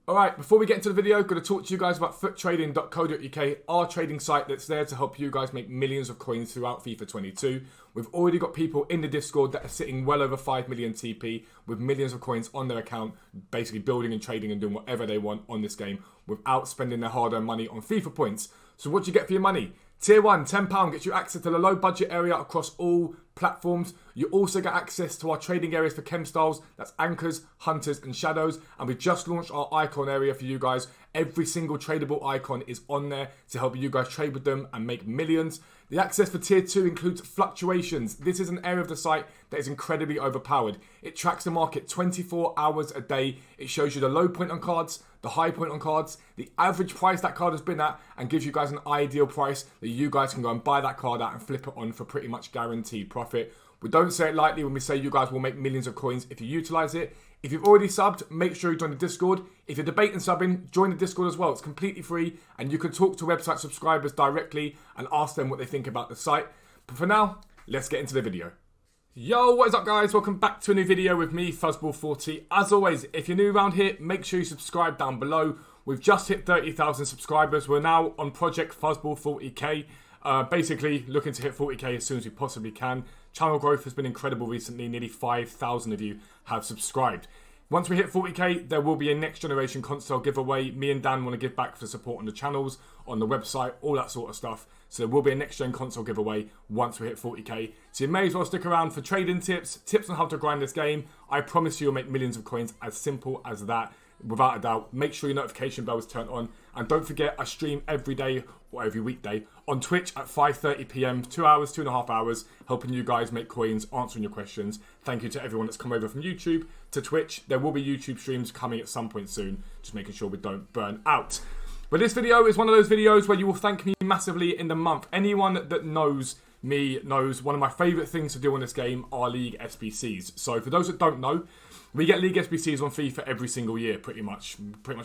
Alright, before we get into the video, I'm going to talk to you guys about foottrading.co.uk, our trading site that's there to help you guys make millions of coins throughout FIFA 22. We've already got people in the Discord that are sitting well over 5 million TP with millions of coins on their account, basically building and trading and doing whatever they want on this game without spending their hard-earned money on FIFA points. So what do you get for your money? Tier 1, £10 gets you access to the low budget area across all platforms. You also get access to our trading areas for chem styles, that's anchors, hunters and shadows. And we've just launched our icon area for you guys. Every single tradable icon is on there to help you guys trade with them and make millions. The access for tier 2 includes fluctuations. This is an area of the site that is incredibly overpowered. It tracks the market 24 hours a day. It shows you the low point on cards, the high point on cards, the average price that card has been at, and gives you guys an ideal price that you guys can go and buy that card at and flip it on for pretty much guaranteed profit. We don't say it lightly when we say you guys will make millions of coins if you utilize it. If you've already subbed, make sure you join the Discord. If you're debating subbing, join the Discord as well. It's completely free and you can talk to website subscribers directly and ask them what they think about the site. But for now, let's get into the video. Yo, what is up guys? Welcome back to a new video with me, Fuzzball40. As always, if you're new around here, make sure you subscribe down below. We've just hit 30,000 subscribers. We're now on Project Fuzzball40k. Basically looking to hit 40k as soon as we possibly can. Channel growth has been incredible recently. Nearly 5,000 of you have subscribed. Once we hit 40k, there will be a next generation console giveaway. Me and Dan want to give back for support on the channels, on the website, all that sort of stuff. So there will be a next gen console giveaway once we hit 40k. So you may as well stick around for trading tips, tips on how to grind this game. I promise you will make millions of coins, as simple as that. Without a doubt, make sure your notification bell is turned on. And don't forget, I stream every day or every weekday on Twitch at 5:30 PM, 2 hours, 2.5 hours, helping you guys make coins, answering your questions. Thank you to everyone that's come over from YouTube to Twitch. There will be YouTube streams coming at some point soon, just making sure we don't burn out. But this video is one of those videos where you will thank me massively in the month. Anyone that knows me knows one of my favourite things to do on this game are League SBCs. So for those that don't know, we get League SBCs on FIFA every single year, pretty much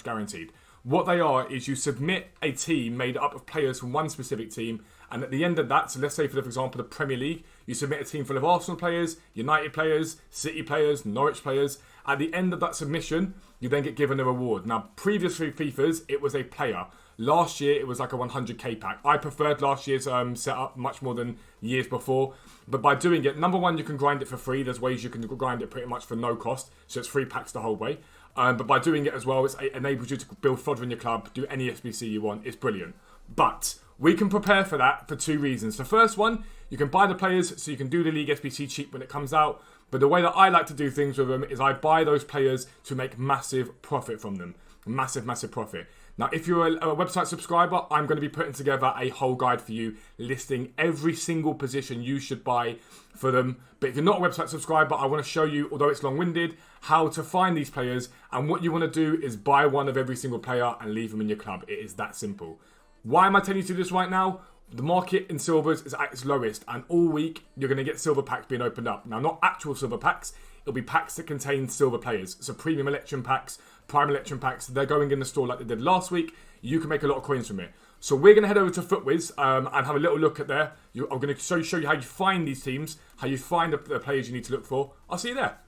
guaranteed. What they are is you submit a team made up of players from one specific team, and at the end of that, so let's say for example the Premier League, you submit a team full of Arsenal players, United players, City players, Norwich players. At the end of that submission, you then get given a reward. Now, previous FIFAs, it was a player. Last year, it was like a 100k pack. I preferred last year's setup much more than years before. But by doing it, number one, you can grind it for free. There's ways you can grind it pretty much for no cost. So it's free packs the whole way. But by doing it as well, it enables you to build fodder in your club, do any SBC you want. It's brilliant. But we can prepare for that for two reasons. The first one, you can buy the players so you can do the League SBC cheap when it comes out. But the way that I like to do things with them is I buy those players to make massive profit from them. Massive, massive profit. Now, if you're a website subscriber, I'm going to be putting together a whole guide for you, listing every single position you should buy for them. But if you're not a website subscriber, I want to show you, although it's long-winded, how to find these players. And what you want to do is buy one of every single player and leave them in your club. It is that simple. Why am I telling you to do this right now? The market in silvers is at its lowest, and all week you're going to get silver packs being opened up. Now, not actual silver packs. It'll be packs that contain silver players. So premium election packs, prime election packs, they're going in the store like they did last week. You can make a lot of coins from it. So we're going to head over to FootWiz and have a little look at there. I'm going to show you how you find these teams, how you find the players you need to look for. I'll see you there.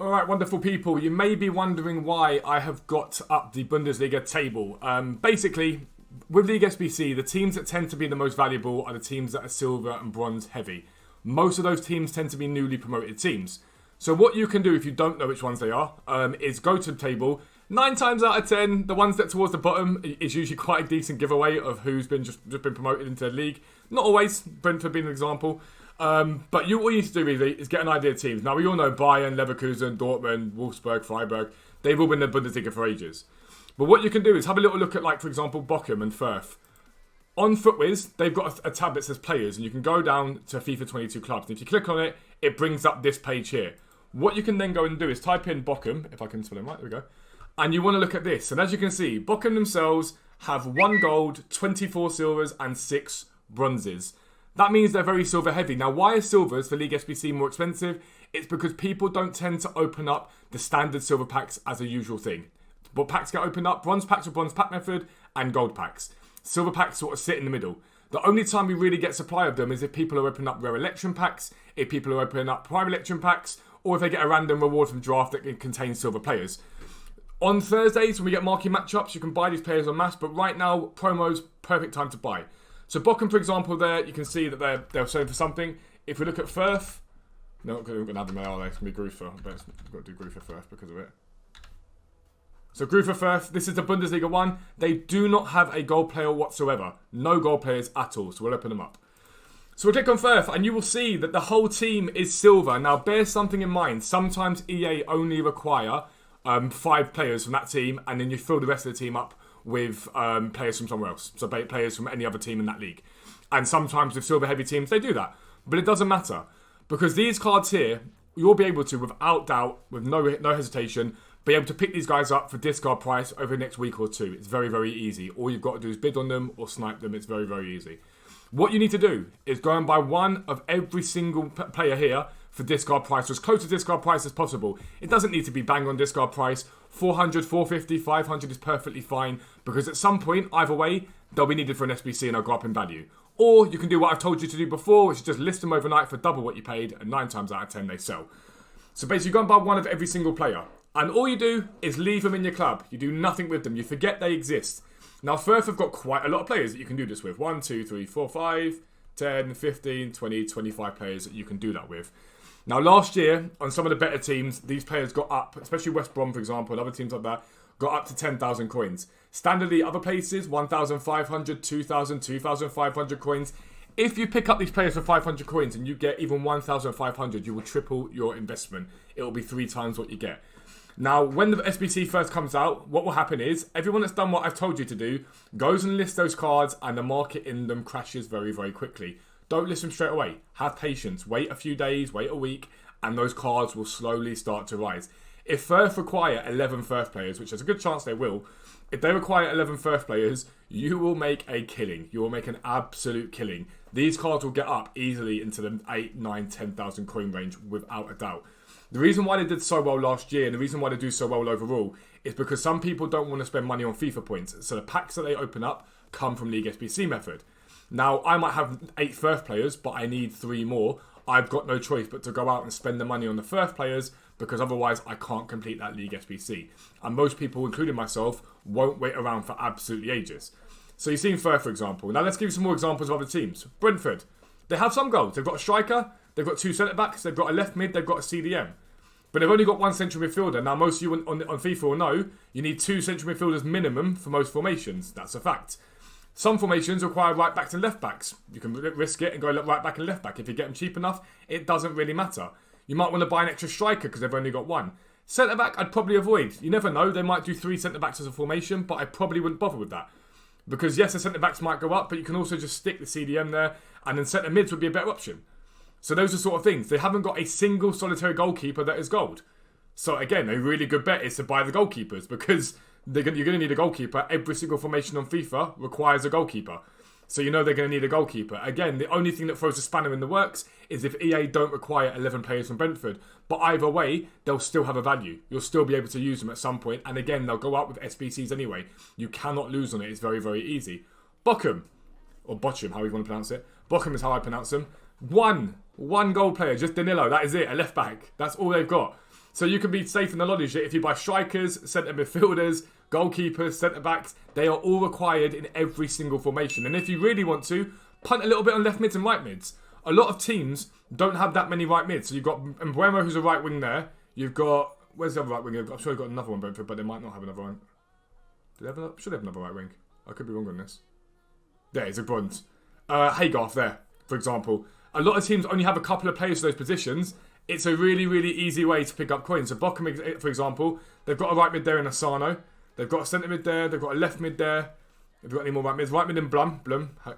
Alright, wonderful people. You may be wondering why I have got up the Bundesliga table. Basically, with League SBC, the teams that tend to be the most valuable are the teams that are silver and bronze heavy. Most of those teams tend to be newly promoted teams. So what you can do if you don't know which ones they are, is go to the table. 9 times out of 10, the ones that towards the bottom is usually quite a decent giveaway of who's been just been promoted into the league. Not always, Brentford being an example. But all you need to do really is get an idea of teams. Now we all know Bayern, Leverkusen, Dortmund, Wolfsburg, Freiburg. They've all been in the Bundesliga for ages. But what you can do is have a little look at, like, for example, Bochum and Firth. On FootWiz, they've got a tab that says players, and you can go down to FIFA 22 clubs. And if you click on it, it brings up this page here. What you can then go and do is type in Bochum, if I can spell it right, there we go. And you want to look at this. And as you can see, Bochum themselves have 1 gold, 24 silvers, and 6 bronzes. That means they're very silver heavy. Now, why is silvers for League SBC more expensive? It's because people don't tend to open up the standard silver packs as a usual thing. What packs get opened up? Bronze packs with bronze pack method and gold packs. Silver packs sort of sit in the middle. The only time we really get supply of them is if people are opening up rare election packs, if people are opening up prime election packs, or if they get a random reward from draft that contains silver players. On Thursdays, when we get marquee matchups, you can buy these players en masse, but right now, promos, perfect time to buy. So Bochum, for example, there, you can see that they're selling for something. If we look at Firth, no, we're going to have them there, are they? It's going to be Grufer. But we've got to do Grufer first because of it. So Grufer Firth, this is the Bundesliga 1. They do not have a goal player whatsoever. No goal players at all, so we'll open them up. So we'll click on Firth, and you will see that the whole team is silver. Now, bear something in mind. Sometimes EA only require 5 players from that team, and then you fill the rest of the team up with players from somewhere else. So players from any other team in that league. And sometimes with silver heavy teams, they do that. But it doesn't matter. Because these cards here, you'll be able to, without doubt, with no hesitation, be able to pick these guys up for discard price over the next week or two. It's very, very easy. All you've got to do is bid on them or snipe them. It's very, very easy. What you need to do is go and buy one of every single player here for discard price, as close to discard price as possible. It doesn't need to be bang on discard price. 400, 450, 500 is perfectly fine, because at some point, either way, they'll be needed for an SBC and they'll go up in value. Or you can do what I've told you to do before, which is just list them overnight for double what you paid, and 9 times out of 10 they sell. So basically, you go and buy one of every single player. And all you do is leave them in your club. You do nothing with them. You forget they exist. Now, Firth have got quite a lot of players that you can do this with. 1, 2, 3, 4, 5, 10, 15, 20, 25 players that you can do that with. Now, last year, on some of the better teams, these players got up, especially West Brom, for example, and other teams like that, got up to 10,000 coins. Standardly, other places, 1,500, 2,000, 2,500 coins. If you pick up these players for 500 coins and you get even 1,500, you will triple your investment. It will be 3 times what you get. Now, when the SBC first comes out, what will happen is everyone that's done what I've told you to do goes and lists those cards, and the market in them crashes very, very quickly. Don't list them straight away. Have patience. Wait a few days, wait a week, and those cards will slowly start to rise. If Firth require 11 Firth players, which there's a good chance they will, if they require 11 Firth players, you will make a killing. You will make an absolute killing. These cards will get up easily into the 8, 9, 10,000 coin range without a doubt. The reason why they did so well last year, and the reason why they do so well overall, is because some people don't want to spend money on FIFA points. So the packs that they open up come from League SBC method. Now, I might have 8 Firth players, but I need 3 more. I've got no choice but to go out and spend the money on the Firth players, because otherwise I can't complete that League SBC. And most people, including myself, won't wait around for absolutely ages. So you've seen Firth, for example. Now let's give you some more examples of other teams. Brentford. They have some goals. They've got a striker, they've got 2 centre-backs, they've got a left mid, they've got a CDM. But they've only got 1 central midfielder. Now, most of you on FIFA will know you need 2 central midfielders minimum for most formations. That's a fact. Some formations require right backs and left backs. You can risk it and go right back and left back. If you get them cheap enough, it doesn't really matter. You might want to buy an extra striker because they've only got 1. Centre back, I'd probably avoid. You never know. They might do 3 centre backs as a formation, but I probably wouldn't bother with that. Because yes, the centre backs might go up, but you can also just stick the CDM there, and then centre mids would be a better option. So those are sort of things. They haven't got a single solitary goalkeeper that is gold. So again, a really good bet is to buy the goalkeepers, because you're going to need a goalkeeper. Every single formation on FIFA requires a goalkeeper. So you know they're going to need a goalkeeper. Again, the only thing that throws a spanner in the works is if EA don't require 11 players from Brentford. But either way, they'll still have a value. You'll still be able to use them at some point. And again, they'll go out with SBCs anyway. You cannot lose on it. It's very, very easy. Bochum, or Bochum, how you want to pronounce it. Bochum is how I pronounce them. One goal player, just Danilo. That is it, a left back. That's all they've got. So you can be safe in the knowledge that if you buy strikers, centre midfielders, goalkeepers, centre backs, they are all required in every single formation. And if you really want to, punt a little bit on left mids and right mids. A lot of teams don't have that many right mids. So you've got Mbuemo, who's a right wing there. You've got, where's the other right wing? I'm sure they've got another one, Brentford, but they might not have another one. Do they have another? Should they have another right wing? I could be wrong on this. There, it's a bronze. Haygarth there, for example. A lot of teams only have a couple of players for those positions. It's a really, really easy way to pick up coins. So Bochum, for example, they've got a right mid there in Asano. They've got a centre mid there. They've got a left mid there. Have you got any more right mids? Right mid in Blum.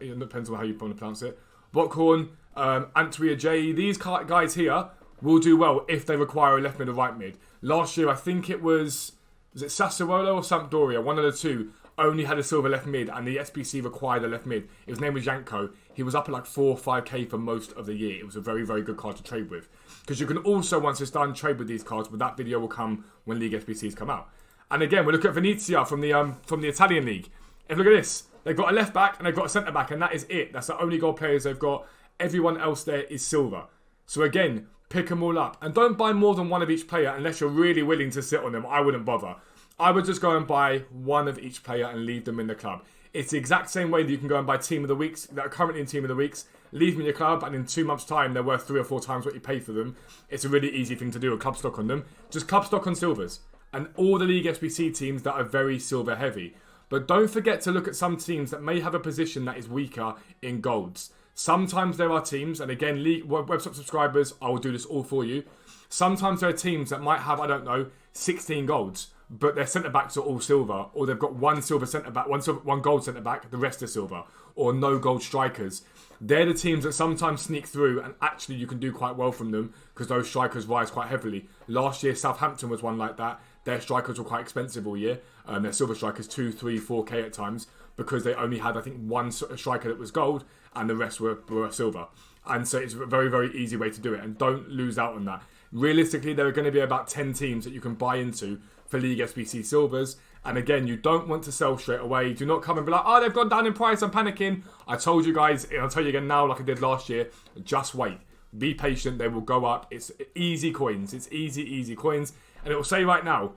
It depends on how you want to pronounce it. Bockhorn, Antwia J. These guys here will do well if they require a left mid or right mid. Last year, I think it was it Sassuolo or Sampdoria? One of the two only had a silver left mid, and the SBC required a left mid. His name was Janko. He was up at like 4 or 5k for most of the year. It was a very, very good card to trade with. Because you can also, once it's done, trade with these cards, but that video will come when League SBCs come out. And again, we look at Venezia from the Italian League. And look at this. They've got a left back and they've got a centre back, and that is it. That's the only goal players they've got. Everyone else there is silver. So again, pick them all up. And don't buy more than one of each player unless you're really willing to sit on them. I wouldn't bother. I would just go and buy one of each player and leave them in the club. It's the exact same way that you can go and buy Team of the Weeks that are currently in Team of the Weeks, leave them in your club, and in 2 months' time, they're worth 3 or 4 times what you pay for them. It's a really easy thing to do, a club stock on them. Just club stock on silvers. And all the League SBC teams that are very silver heavy. But don't forget to look at some teams that may have a position that is weaker in golds. Sometimes there are teams, and again, website subscribers, I will do this all for you. Sometimes there are teams that might have, 16 golds, but their centre-backs are all silver, or they've got one silver centre-back, one gold centre-back, the rest are silver, or no gold strikers. They're the teams that sometimes sneak through, and actually you can do quite well from them, because those strikers rise quite heavily. Last year, Southampton was one like that. Their strikers were quite expensive all year. Their silver strikers, 2, 3, 4k at times, because they only had, one striker that was gold, and the rest were silver. And so it's a very, very easy way to do it, and don't lose out on that. Realistically, there are going to be about 10 teams that you can buy into for League SBC Silvers. And again, you don't want to sell straight away. Do not come and be like, oh, they've gone down in price, I'm panicking. I told you guys, and I'll tell you again now like I did last year, just wait. Be patient, they will go up. It's easy coins. It's easy coins. And it will say right now,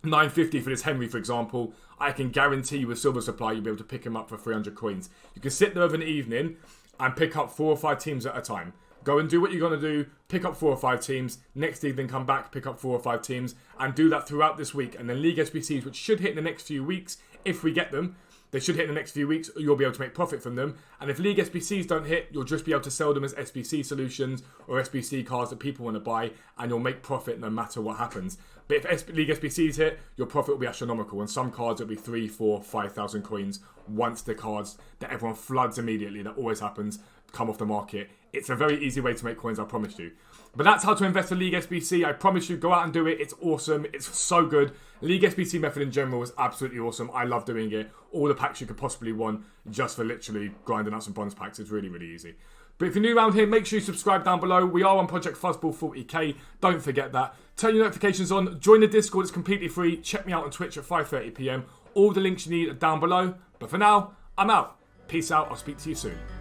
950 for this Henry, for example. I can guarantee you with Silver Supply, you'll be able to pick him up for 300 coins. You can sit there over an evening and pick up 4 or 5 teams at a time. Go and do what you're going to do, pick up 4 or 5 teams, next evening come back, pick up 4 or 5 teams, and do that throughout this week. And then League SBCs, which should hit in the next few weeks, if we get them, they should hit in the next few weeks, you'll be able to make profit from them. And if League SBCs don't hit, you'll just be able to sell them as SBC solutions or SBC cards that people want to buy, and you'll make profit no matter what happens. But if League SBCs hit, your profit will be astronomical. And some cards will be 3, 4, 5,000 coins once the cards that everyone floods immediately, that always happens, come off the market. It's a very easy way to make coins, I promise you. But that's how to invest in League SBC. I promise you, go out and do it. It's awesome. It's so good. League SBC method in general is absolutely awesome. I love doing it. All the packs you could possibly want just for literally grinding out some bronze packs. It's really, really easy. But if you're new around here, make sure you subscribe down below. We are on Project Fuzzball 40k. Don't forget that. Turn your notifications on. Join the Discord. It's completely free. Check me out on Twitch at 5:30 PM. All the links you need are down below. But for now, I'm out. Peace out. I'll speak to you soon.